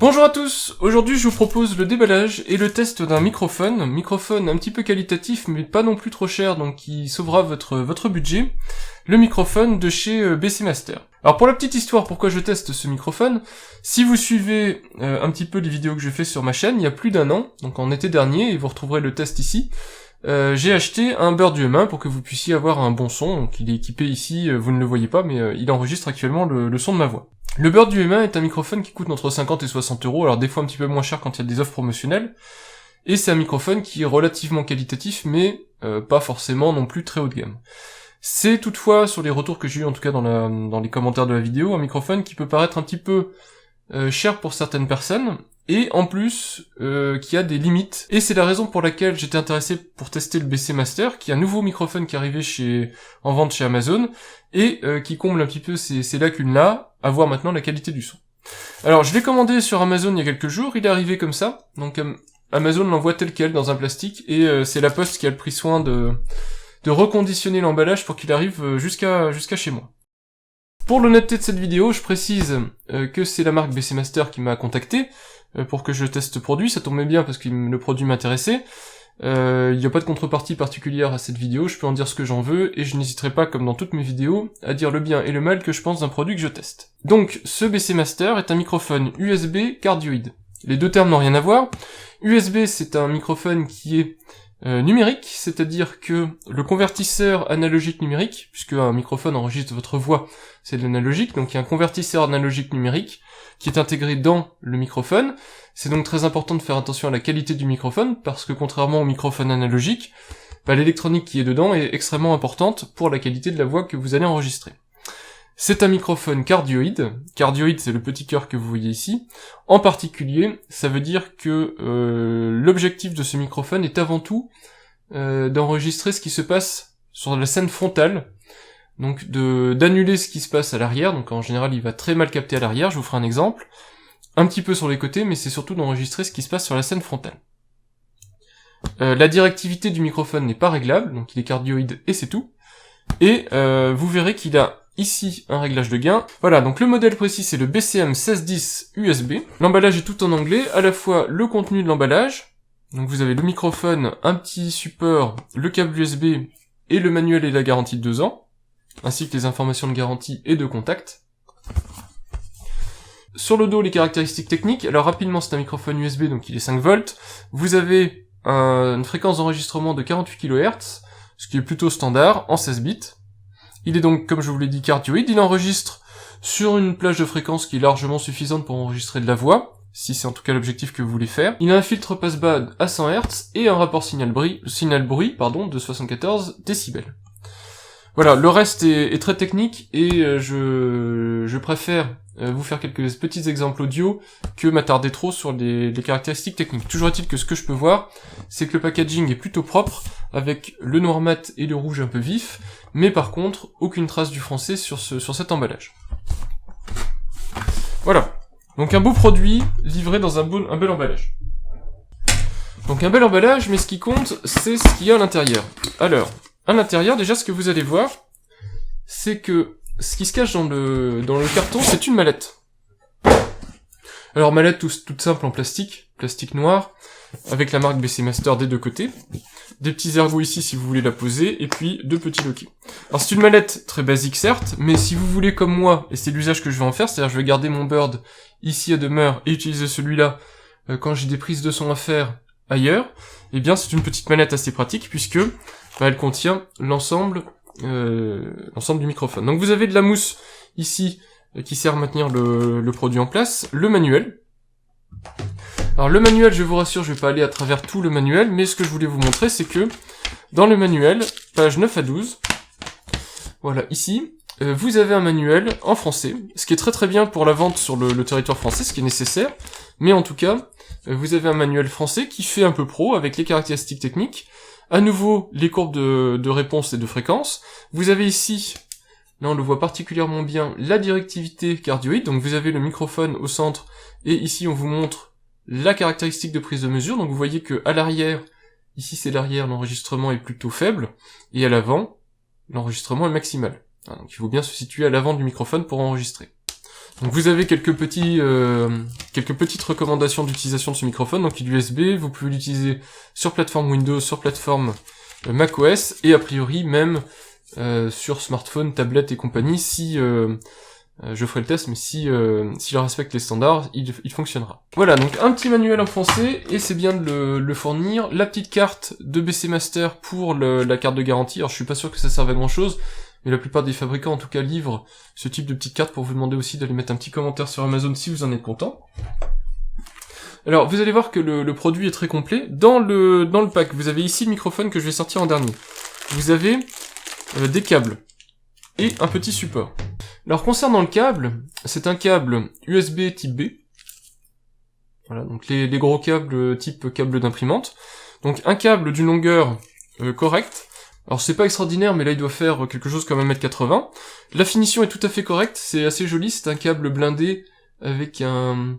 Bonjour à tous, aujourd'hui je vous propose le déballage et le test d'un microphone un petit peu qualitatif mais pas non plus trop cher, donc qui sauvera votre budget, le microphone de chez BC Master. Alors pour la petite histoire, pourquoi je teste ce microphone, si vous suivez un petit peu les vidéos que je fais sur ma chaîne, il y a plus d'un an, donc en été dernier, et vous retrouverez le test ici, j'ai acheté un Bird UM1 pour que vous puissiez avoir un bon son, donc il est équipé ici, vous ne le voyez pas, mais il enregistre actuellement le son de ma voix. Le Bird UM1 est un microphone qui coûte entre 50 et 60 euros, alors des fois un petit peu moins cher quand il y a des offres promotionnelles, et c'est un microphone qui est relativement qualitatif, mais pas forcément non plus très haut de gamme. C'est toutefois, sur les retours que j'ai eu en tout cas dans les commentaires de la vidéo, un microphone qui peut paraître un petit peu cher pour certaines personnes, et en plus qui a des limites. Et c'est la raison pour laquelle j'étais intéressé pour tester le BC Master, qui est un nouveau microphone qui est arrivé en vente chez Amazon, et qui comble un petit peu ces lacunes-là, à voir maintenant la qualité du son. Alors je l'ai commandé sur Amazon il y a quelques jours, il est arrivé comme ça, donc Amazon l'envoie tel quel dans un plastique, et c'est la Poste qui a pris soin de reconditionner l'emballage pour qu'il arrive jusqu'à chez moi. Pour l'honnêteté de cette vidéo, je précise que c'est la marque BC Master qui m'a contacté pour que je teste ce produit, ça tombait bien parce que le produit m'intéressait. Il n'y a pas de contrepartie particulière à cette vidéo, je peux en dire ce que j'en veux, et je n'hésiterai pas, comme dans toutes mes vidéos, à dire le bien et le mal que je pense d'un produit que je teste. Donc, ce BC Master est un microphone USB cardioïde. Les deux termes n'ont rien à voir. USB, c'est un microphone qui est numérique, c'est-à-dire que le convertisseur analogique numérique, puisque un microphone enregistre votre voix, c'est de l'analogique, donc il y a un convertisseur analogique numérique qui est intégré dans le microphone. C'est donc très important de faire attention à la qualité du microphone, parce que contrairement au microphone analogique, l'électronique qui est dedans est extrêmement importante pour la qualité de la voix que vous allez enregistrer. C'est un microphone cardioïde. Cardioïde, c'est le petit cœur que vous voyez ici. En particulier, ça veut dire que l'objectif de ce microphone est avant tout d'enregistrer ce qui se passe sur la scène frontale, donc d'annuler ce qui se passe à l'arrière, donc en général il va très mal capter à l'arrière, je vous ferai un exemple, un petit peu sur les côtés, mais c'est surtout d'enregistrer ce qui se passe sur la scène frontale. La directivité du microphone n'est pas réglable, donc il est cardioïde et c'est tout, et vous verrez qu'il a ici un réglage de gain. Voilà, donc le modèle précis c'est le BCM 1610 USB. L'emballage est tout en anglais, à la fois le contenu de l'emballage, donc vous avez le microphone, un petit support, le câble USB et le manuel et la garantie de 2 ans, ainsi que les informations de garantie et de contact. Sur le dos, les caractéristiques techniques. Alors rapidement, c'est un microphone USB, donc il est 5 volts. Vous avez une fréquence d'enregistrement de 48 kHz, ce qui est plutôt standard, en 16 bits. Il est donc, comme je vous l'ai dit, cardioïde. Il enregistre sur une plage de fréquence qui est largement suffisante pour enregistrer de la voix, si c'est en tout cas l'objectif que vous voulez faire. Il a un filtre passe-bas à 100 Hz et un rapport signal-bruit de 74 décibels. Voilà, le reste est très technique et je préfère vous faire quelques petits exemples audio que m'attarder trop sur les caractéristiques techniques. Toujours est-il que ce que je peux voir, c'est que le packaging est plutôt propre, avec le noir mat et le rouge un peu vif, mais par contre, aucune trace du français sur cet emballage. Voilà, donc un beau produit livré dans un bel emballage. Donc un bel emballage, mais ce qui compte, c'est ce qu'il y a à l'intérieur. Alors, à l'intérieur, déjà, ce que vous allez voir, c'est que ce qui se cache dans le carton, c'est une mallette. Alors, mallette toute simple en plastique noir, avec la marque BC Master des deux côtés, des petits ergots ici si vous voulez la poser, et puis deux petits loquets. Alors, c'est une mallette très basique, certes, mais si vous voulez comme moi, et c'est l'usage que je vais en faire, c'est-à-dire je vais garder mon Bird ici à demeure et utiliser celui-là quand j'ai des prises de son à faire ailleurs, eh bien, c'est une petite mallette assez pratique, puisque elle contient l'ensemble du microphone. Donc vous avez de la mousse ici qui sert à maintenir le produit en place, le manuel. Alors le manuel, je vous rassure, je vais pas aller à travers tout le manuel, mais ce que je voulais vous montrer, c'est que dans le manuel, page 9 à 12, voilà, ici, vous avez un manuel en français, ce qui est très très bien pour la vente sur le territoire français, ce qui est nécessaire, mais en tout cas, vous avez un manuel français qui fait un peu pro, avec les caractéristiques techniques. À nouveau, les courbes de réponse et de fréquence. Vous avez ici, là on le voit particulièrement bien, la directivité cardioïde, donc vous avez le microphone au centre, et ici on vous montre la caractéristique de prise de mesure, donc vous voyez que à l'arrière, ici c'est l'arrière, l'enregistrement est plutôt faible, et à l'avant, l'enregistrement est maximal. Donc il faut bien se situer à l'avant du microphone pour enregistrer. Donc vous avez quelques petites recommandations d'utilisation de ce microphone. Donc il est USB, vous pouvez l'utiliser sur plateforme Windows, sur plateforme macOS, et a priori même sur smartphone, tablette et compagnie, si je ferai le test, mais s'il respecte les standards, il fonctionnera. Voilà, donc un petit manuel en français, et c'est bien de le fournir. La petite carte de BC Master pour la carte de garantie. Alors je suis pas sûr que ça serve à grand chose, mais la plupart des fabricants en tout cas livrent ce type de petite carte pour vous demander aussi d'aller mettre un petit commentaire sur Amazon si vous en êtes content. Alors vous allez voir que le produit est très complet. Dans le pack, vous avez ici le microphone que je vais sortir en dernier. Vous avez des câbles et un petit support. Alors concernant le câble, c'est un câble USB type B. Voilà, donc les gros câbles type câble d'imprimante. Donc un câble d'une longueur correcte. Alors c'est pas extraordinaire, mais là il doit faire quelque chose comme 1m80. La finition est tout à fait correcte, c'est assez joli, c'est un câble blindé avec un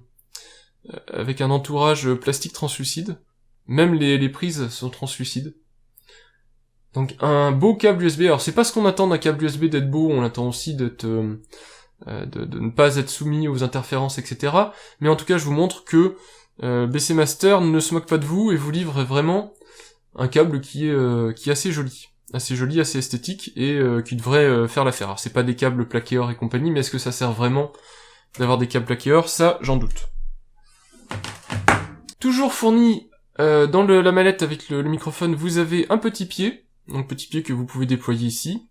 entourage plastique translucide. Même les prises sont translucides. Donc un beau câble USB. Alors c'est pas ce qu'on attend d'un câble USB d'être beau, on attend aussi de ne pas être soumis aux interférences, etc. Mais en tout cas je vous montre que BC Master ne se moque pas de vous et vous livre vraiment un câble qui est assez joli, assez esthétique, et qui devrait faire l'affaire. Alors c'est pas des câbles plaqués or et compagnie, mais est-ce que ça sert vraiment d'avoir des câbles plaqués or? Ça, j'en doute. Toujours fourni dans la mallette avec le microphone, vous avez un petit pied, donc petit pied que vous pouvez déployer ici,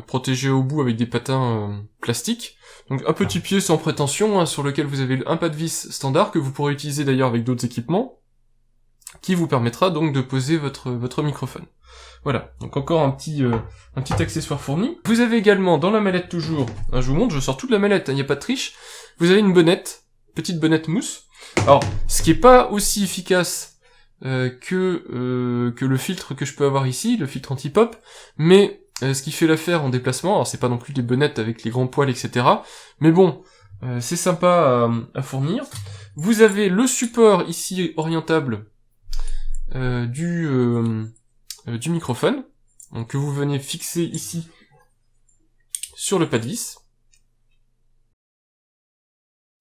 protégé au bout avec des patins plastiques. Donc un petit pied sans prétention, sur lequel vous avez un pas de vis standard, que vous pourrez utiliser d'ailleurs avec d'autres équipements, qui vous permettra donc de poser votre microphone. Voilà, donc encore un petit accessoire fourni. Vous avez également dans la mallette toujours, je vous montre, je sors toute la mallette, il n'y a pas de triche, vous avez une bonnette, petite bonnette mousse. Alors, ce qui est pas aussi efficace que le filtre que je peux avoir ici, le filtre anti-pop, mais ce qui fait l'affaire en déplacement, alors c'est pas non plus des bonnettes avec les grands poils, etc. Mais bon, c'est sympa à fournir. Vous avez le support ici orientable du microphone, donc que vous venez fixer ici sur le pas de vis.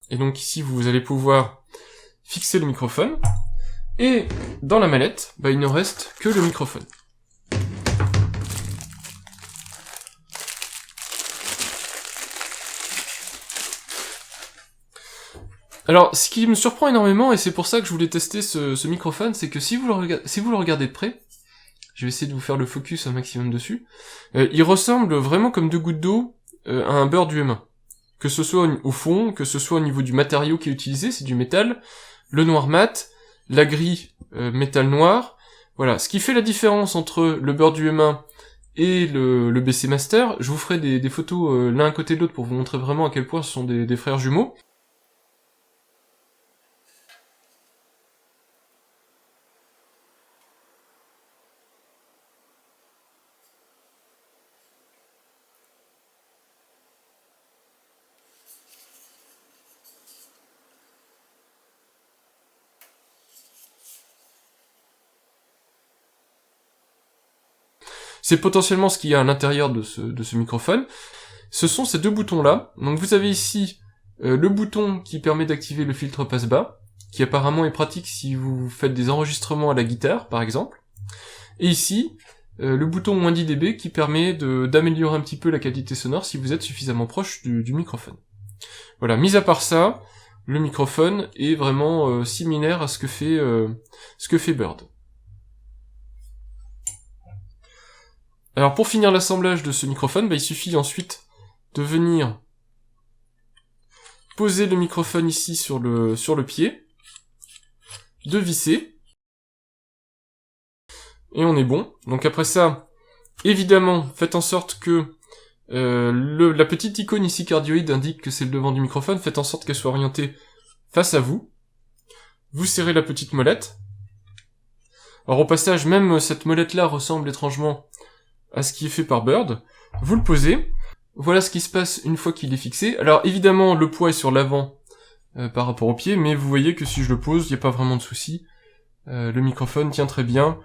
Et donc ici vous allez pouvoir fixer le microphone, et dans la mallette, il ne reste que le microphone. Alors, ce qui me surprend énormément, et c'est pour ça que je voulais tester ce microphone, c'est que si vous le regardez de près, je vais essayer de vous faire le focus un maximum dessus, il ressemble vraiment comme deux gouttes d'eau à un Bird UM1. Que ce soit au fond, que ce soit au niveau du matériau qui est utilisé, c'est du métal, le noir mat, la grille métal noir. Voilà, ce qui fait la différence entre le Bird UM1 et le BC Master, je vous ferai des photos l'un à côté de l'autre pour vous montrer vraiment à quel point ce sont des frères jumeaux. C'est potentiellement ce qu'il y a à l'intérieur de ce microphone. Ce sont ces deux boutons-là. Donc vous avez ici le bouton qui permet d'activer le filtre passe-bas, qui apparemment est pratique si vous faites des enregistrements à la guitare, par exemple. Et ici, le bouton moins 10 dB qui permet d'améliorer un petit peu la qualité sonore si vous êtes suffisamment proche du microphone. Voilà, mis à part ça, le microphone est vraiment similaire à ce que fait Bird. Alors pour finir l'assemblage de ce microphone, il suffit ensuite de venir poser le microphone ici sur le pied, de visser, et on est bon. Donc après ça, évidemment, faites en sorte que la petite icône ici cardioïde indique que c'est le devant du microphone, faites en sorte qu'elle soit orientée face à vous. Vous serrez la petite molette. Alors au passage, même cette molette-là ressemble étrangement à ce qui est fait par Bird. Vous le posez. Voilà ce qui se passe une fois qu'il est fixé. Alors évidemment, le poids est sur l'avant par rapport au pied, mais vous voyez que si je le pose, il n'y a pas vraiment de souci. Le microphone tient très bien.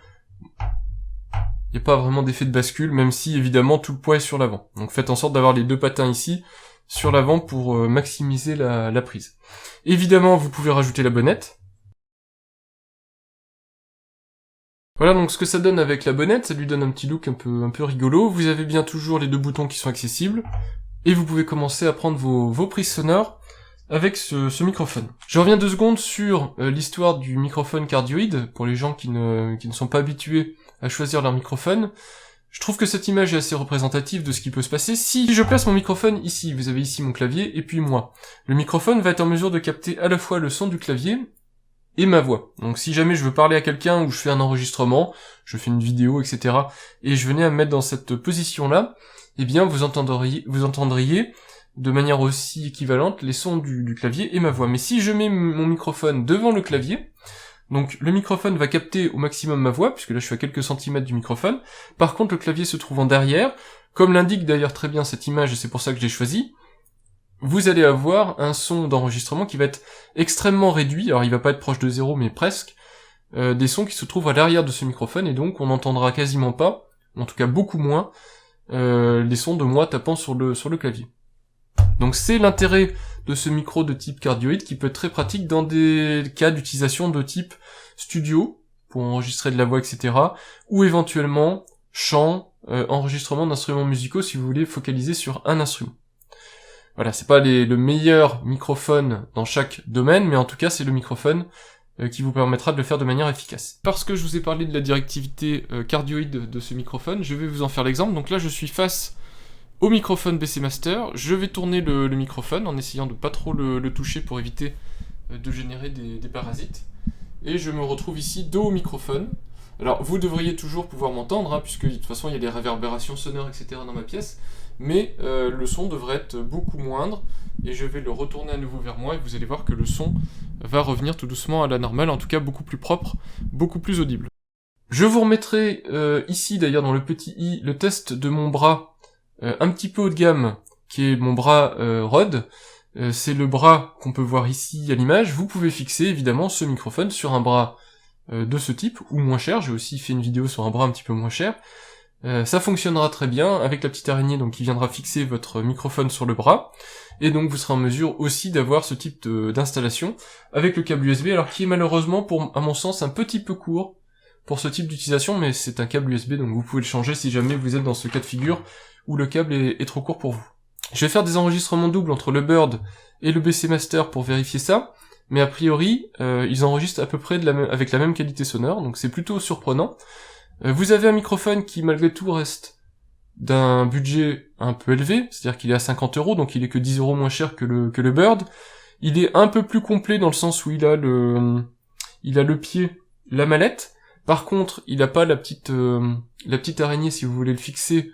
Il n'y a pas vraiment d'effet de bascule, même si évidemment tout le poids est sur l'avant. Donc faites en sorte d'avoir les deux patins ici sur l'avant pour maximiser la prise. Évidemment, vous pouvez rajouter la bonnette. Voilà donc ce que ça donne avec la bonnette, ça lui donne un petit look un peu rigolo. Vous avez bien toujours les deux boutons qui sont accessibles, et vous pouvez commencer à prendre vos prises sonores avec ce microphone. Je reviens 2 secondes sur l'histoire du microphone cardioïde, pour les gens qui ne sont pas habitués à choisir leur microphone. Je trouve que cette image est assez représentative de ce qui peut se passer. Si je place mon microphone ici, vous avez ici mon clavier, et puis moi. Le microphone va être en mesure de capter à la fois le son du clavier et ma voix. Donc si jamais je veux parler à quelqu'un ou je fais un enregistrement, je fais une vidéo, etc., et je venais à me mettre dans cette position-là, eh bien vous entendriez de manière aussi équivalente les sons du clavier et ma voix. Mais si je mets mon microphone devant le clavier, donc le microphone va capter au maximum ma voix, puisque là je suis à quelques centimètres du microphone, par contre le clavier se trouve en derrière, comme l'indique d'ailleurs très bien cette image, et c'est pour ça que je l'ai choisi, vous allez avoir un son d'enregistrement qui va être extrêmement réduit, alors il va pas être proche de 0 mais presque, des sons qui se trouvent à l'arrière de ce microphone, et donc on n'entendra quasiment pas, en tout cas beaucoup moins, les sons de moi tapant sur le clavier. Donc c'est l'intérêt de ce micro de type cardioïde qui peut être très pratique dans des cas d'utilisation de type studio, pour enregistrer de la voix, etc., ou éventuellement chant, enregistrement d'instruments musicaux si vous voulez focaliser sur un instrument. Voilà, c'est pas le meilleur microphone dans chaque domaine, mais en tout cas c'est le microphone qui vous permettra de le faire de manière efficace. Parce que je vous ai parlé de la directivité cardioïde de ce microphone, je vais vous en faire l'exemple. Donc là je suis face au microphone BC Master, je vais tourner le microphone en essayant de pas trop le toucher pour éviter de générer des parasites. Et je me retrouve ici dos au microphone. Alors vous devriez toujours pouvoir m'entendre, hein, puisque de toute façon il y a des réverbérations sonores, etc. dans ma pièce, mais le son devrait être beaucoup moindre, et je vais le retourner à nouveau vers moi, et vous allez voir que le son va revenir tout doucement à la normale, en tout cas beaucoup plus propre, beaucoup plus audible. Je vous remettrai ici d'ailleurs dans le petit i le test de mon bras un petit peu haut de gamme, qui est mon bras Rode. C'est le bras qu'on peut voir ici à l'image. Vous pouvez fixer évidemment ce microphone sur un bras de ce type, ou moins cher. J'ai aussi fait une vidéo sur un bras un petit peu moins cher. Ça fonctionnera très bien avec la petite araignée donc qui viendra fixer votre microphone sur le bras, et donc vous serez en mesure aussi d'avoir ce type d'installation avec le câble USB, alors qui est malheureusement, à mon sens, un petit peu court pour ce type d'utilisation, mais c'est un câble USB, donc vous pouvez le changer si jamais vous êtes dans ce cas de figure où le câble est trop court pour vous. Je vais faire des enregistrements doubles entre le Bird et le BC Master pour vérifier ça, mais a priori, ils enregistrent à peu près avec la même qualité sonore, donc c'est plutôt surprenant. Vous avez un microphone qui malgré tout reste d'un budget un peu élevé, c'est-à-dire qu'il est à 50€, donc il est que 10€ moins cher que le Bird. Il est un peu plus complet dans le sens où il a le pied, la mallette. Par contre, il n'a pas la petite araignée si vous voulez le fixer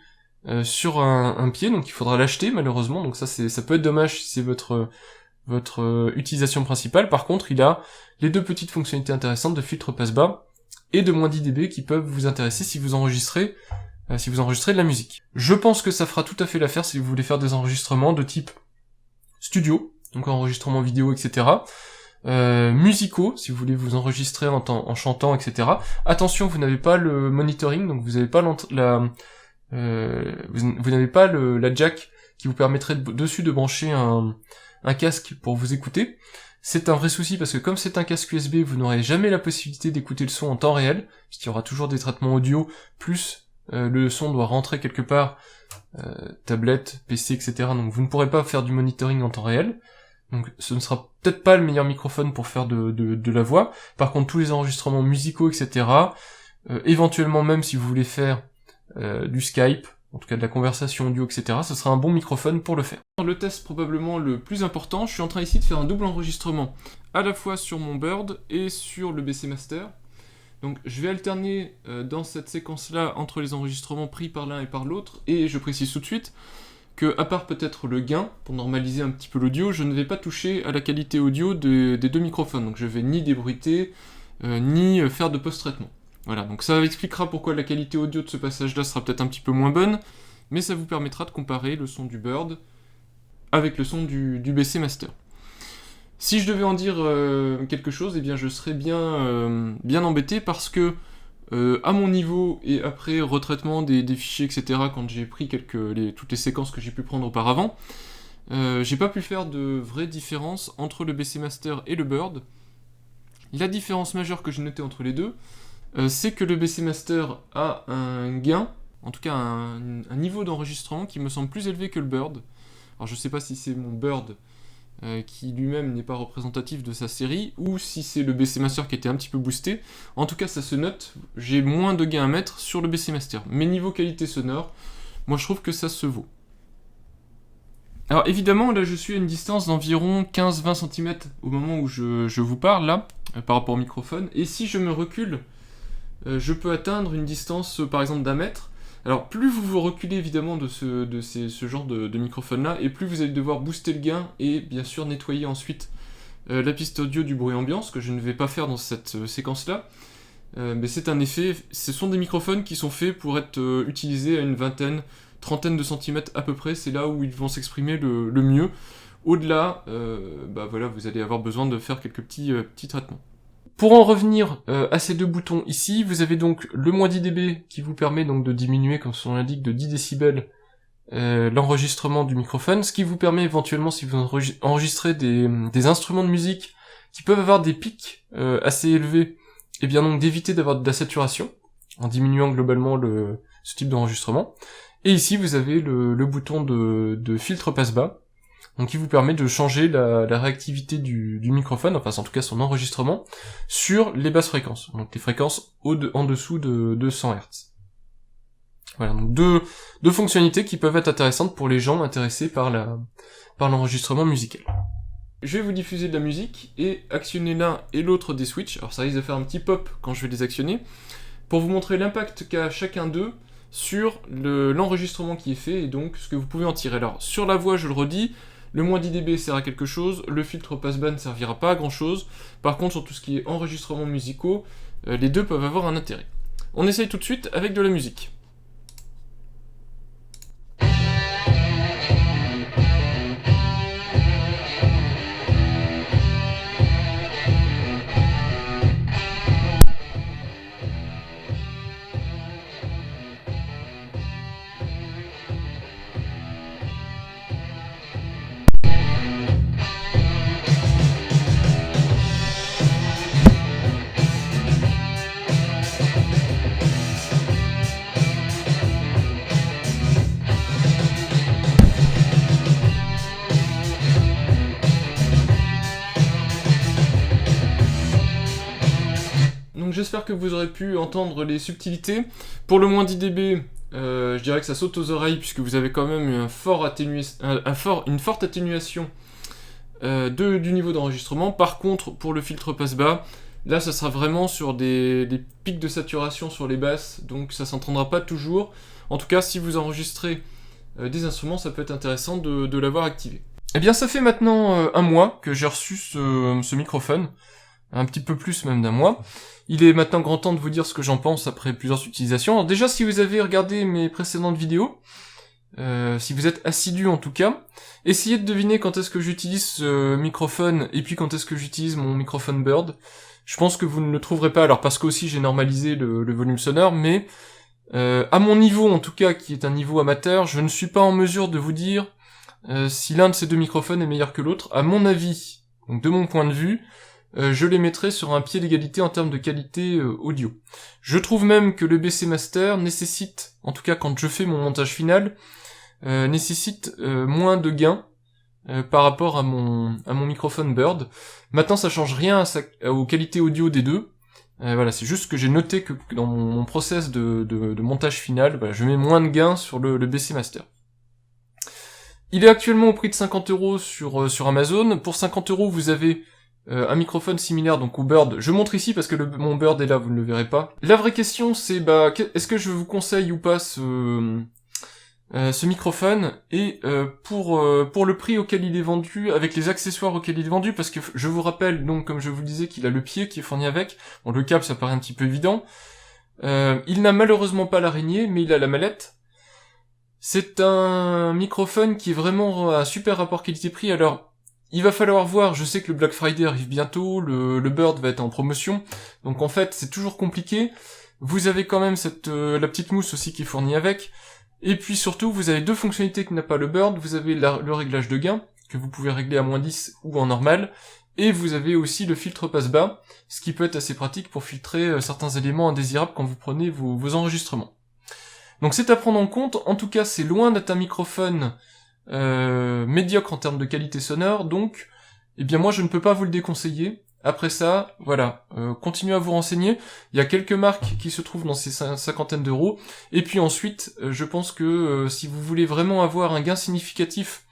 sur un pied, donc il faudra l'acheter malheureusement. Donc ça peut être dommage si c'est votre utilisation principale. Par contre, il a les deux petites fonctionnalités intéressantes de filtre passe-bas et de moins 10 dB qui peuvent vous intéresser si vous enregistrez de la musique. Je pense que ça fera tout à fait l'affaire si vous voulez faire des enregistrements de type studio, donc enregistrement vidéo, etc. Musicaux, si vous voulez vous enregistrer en chantant, etc. Attention, vous n'avez pas le monitoring, donc vous n'avez pas vous n'avez pas la jack qui vous permettrait dessus de brancher un casque pour vous écouter. C'est un vrai souci parce que comme c'est un casque USB, vous n'aurez jamais la possibilité d'écouter le son en temps réel, puisqu'il y aura toujours des traitements audio, plus le son doit rentrer quelque part, tablette, PC, etc. Donc vous ne pourrez pas faire du monitoring en temps réel. Donc ce ne sera peut-être pas le meilleur microphone pour faire de la voix. Par contre, tous les enregistrements musicaux, etc., éventuellement même si vous voulez faire du Skype, en tout cas de la conversation audio, etc., ce sera un bon microphone pour le faire. Le test probablement le plus important, je suis en train ici de faire un double enregistrement, à la fois sur mon Bird et sur le BC Master. Donc je vais alterner dans cette séquence-là entre les enregistrements pris par l'un et par l'autre, et je précise tout de suite que, à part peut-être le gain, pour normaliser un petit peu l'audio, je ne vais pas toucher à la qualité audio des deux microphones, donc je vais ni débruiter, ni faire de post-traitement. Voilà, donc ça expliquera pourquoi la qualité audio de ce passage-là sera peut-être un petit peu moins bonne, mais ça vous permettra de comparer le son du Bird avec le son du BC Master. Si je devais en dire quelque chose, eh bien je serais bien embêté parce que, à mon niveau, et après retraitement des fichiers, etc., quand j'ai pris toutes les séquences que j'ai pu prendre auparavant, j'ai pas pu faire de vraie différence entre le BC Master et le Bird. La différence majeure que j'ai notée entre les deux, c'est que le BC Master a un gain, en tout cas un niveau d'enregistrement qui me semble plus élevé que le Bird. Alors je sais pas si c'est mon Bird qui lui-même n'est pas représentatif de sa série, ou si c'est le BC Master qui était un petit peu boosté. En tout cas ça se note, j'ai moins de gains à mettre sur le BC Master. Mais niveau qualité sonore, moi je trouve que ça se vaut. Alors évidemment là je suis à une distance d'environ 15-20 cm au moment où je vous parle là, par rapport au microphone, et si je me recule, je peux atteindre une distance par exemple d'1 mètre. Alors plus vous vous reculez évidemment de ce genre de microphone là, et plus vous allez devoir booster le gain et bien sûr nettoyer ensuite la piste audio du bruit ambiant, ce que je ne vais pas faire dans cette séquence là. Mais c'est un effet, ce sont des microphones qui sont faits pour être utilisés à une vingtaine, trentaine de centimètres à peu près, c'est là où ils vont s'exprimer le mieux. Au-delà, voilà, vous allez avoir besoin de faire quelques petits traitements. Pour en revenir à ces deux boutons ici, vous avez donc le -10 dB qui vous permet donc de diminuer, comme son nom l'indique, de 10 décibels l'enregistrement du microphone, ce qui vous permet éventuellement, si vous enregistrez des instruments de musique qui peuvent avoir des pics assez élevés, et bien donc d'éviter d'avoir de la saturation, en diminuant globalement ce type d'enregistrement. Et ici vous avez le bouton de filtre passe-bas, donc qui vous permet de changer la réactivité du microphone, enfin en tout cas son enregistrement, sur les basses fréquences, donc les fréquences en dessous de 100 Hz. Voilà, donc deux fonctionnalités qui peuvent être intéressantes pour les gens intéressés par l'enregistrement musical. Je vais vous diffuser de la musique et actionner l'un et l'autre des switches, alors ça risque de faire un petit pop quand je vais les actionner, pour vous montrer l'impact qu'a chacun d'eux sur l'enregistrement qui est fait et donc ce que vous pouvez en tirer. Alors sur la voix, je le redis, le -10 dB sert à quelque chose, le filtre passe-bas ne servira pas à grand chose. Par contre sur tout ce qui est enregistrement musicaux, les deux peuvent avoir un intérêt. On essaye tout de suite avec de la musique. Donc j'espère que vous aurez pu entendre les subtilités. Pour le -10 dB, je dirais que ça saute aux oreilles puisque vous avez quand même une forte atténuation du niveau d'enregistrement. Par contre, pour le filtre passe-bas, là ça sera vraiment sur des pics de saturation sur les basses, donc ça s'entendra pas toujours. En tout cas, si vous enregistrez des instruments, ça peut être intéressant de l'avoir activé. Eh bien ça fait maintenant un mois que j'ai reçu ce microphone, un petit peu plus même d'1 mois. Il est maintenant grand temps de vous dire ce que j'en pense après plusieurs utilisations. Alors déjà, si vous avez regardé mes précédentes vidéos, si vous êtes assidu en tout cas, essayez de deviner quand est-ce que j'utilise ce microphone et puis quand est-ce que j'utilise mon microphone Bird. Je pense que vous ne le trouverez pas, alors parce qu'aussi j'ai normalisé le volume sonore, mais à mon niveau en tout cas, qui est un niveau amateur, je ne suis pas en mesure de vous dire si l'un de ces deux microphones est meilleur que l'autre. À mon avis, donc de mon point de vue, je les mettrai sur un pied d'égalité en termes de qualité audio. Je trouve même que le BC Master nécessite, en tout cas quand je fais mon montage final, nécessite moins de gains par rapport à mon microphone Bird. Maintenant ça change rien aux qualités audio des deux. Voilà, c'est juste que j'ai noté que dans mon process de montage final, voilà, je mets moins de gains sur le BC Master. Il est actuellement au prix de 50 € sur Amazon. Pour 50 €, vous avez un microphone similaire donc au Bird. Je montre ici parce que mon Bird est là, vous ne le verrez pas. La vraie question c'est est-ce que je vous conseille ou pas ce microphone, et pour le prix auquel il est vendu, avec les accessoires auxquels il est vendu, parce que je vous rappelle donc comme je vous le disais qu'il a le pied qui est fourni avec. Bon, le câble ça paraît un petit peu évident. Il n'a malheureusement pas l'araignée, mais il a la mallette. C'est un microphone qui est vraiment un super rapport qualité-prix. Alors il va falloir voir, je sais que le Black Friday arrive bientôt, le Bird va être en promotion, donc en fait c'est toujours compliqué. Vous avez quand même la petite mousse aussi qui est fournie avec. Et puis surtout, vous avez deux fonctionnalités que n'a pas le Bird. Vous avez le réglage de gain, que vous pouvez régler à -10 ou en normal, et vous avez aussi le filtre passe-bas, ce qui peut être assez pratique pour filtrer certains éléments indésirables quand vous prenez vos enregistrements. Donc c'est à prendre en compte. En tout cas, c'est loin d'être un microphone médiocre en termes de qualité sonore, donc eh bien moi je ne peux pas vous le déconseiller. Après ça, voilà, continuez à vous renseigner. Il y a quelques marques qui se trouvent dans ces cinquantaines d'euros. Et puis ensuite, je pense que si vous voulez vraiment avoir un gain significatif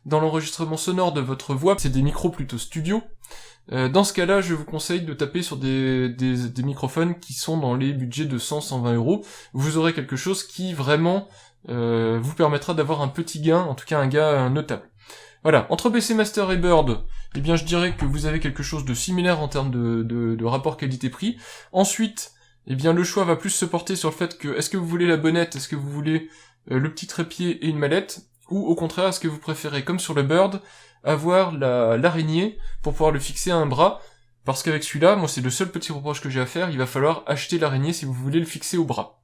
dans l'enregistrement sonore de votre voix, c'est des micros plutôt studio. Dans ce cas-là, je vous conseille de taper sur des microphones qui sont dans les budgets de 100-120 euros. Vous aurez quelque chose qui vraiment vous permettra d'avoir un petit gain, en tout cas un gain notable. Voilà, entre BC Master et Bird, eh bien je dirais que vous avez quelque chose de similaire en termes de rapport qualité-prix. Ensuite, eh bien le choix va plus se porter sur le fait que, est-ce que vous voulez la bonnette, est-ce que vous voulez le petit trépied et une mallette, ou au contraire, est-ce que vous préférez, comme sur le Bird, avoir l'araignée pour pouvoir le fixer à un bras, parce qu'avec celui-là, moi c'est le seul petit reproche que j'ai à faire, il va falloir acheter l'araignée si vous voulez le fixer au bras.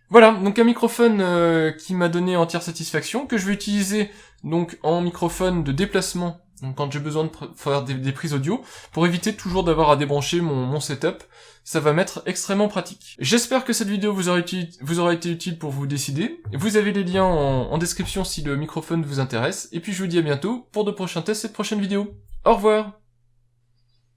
Voilà, donc un microphone qui m'a donné entière satisfaction, que je vais utiliser donc en microphone de déplacement, donc quand j'ai besoin de faire des prises audio, pour éviter toujours d'avoir à débrancher mon setup. Ça va m'être extrêmement pratique. J'espère que cette vidéo vous aura été utile pour vous décider. Vous avez les liens en description si le microphone vous intéresse. Et puis je vous dis à bientôt pour de prochains tests et de prochaines vidéos. Au revoir!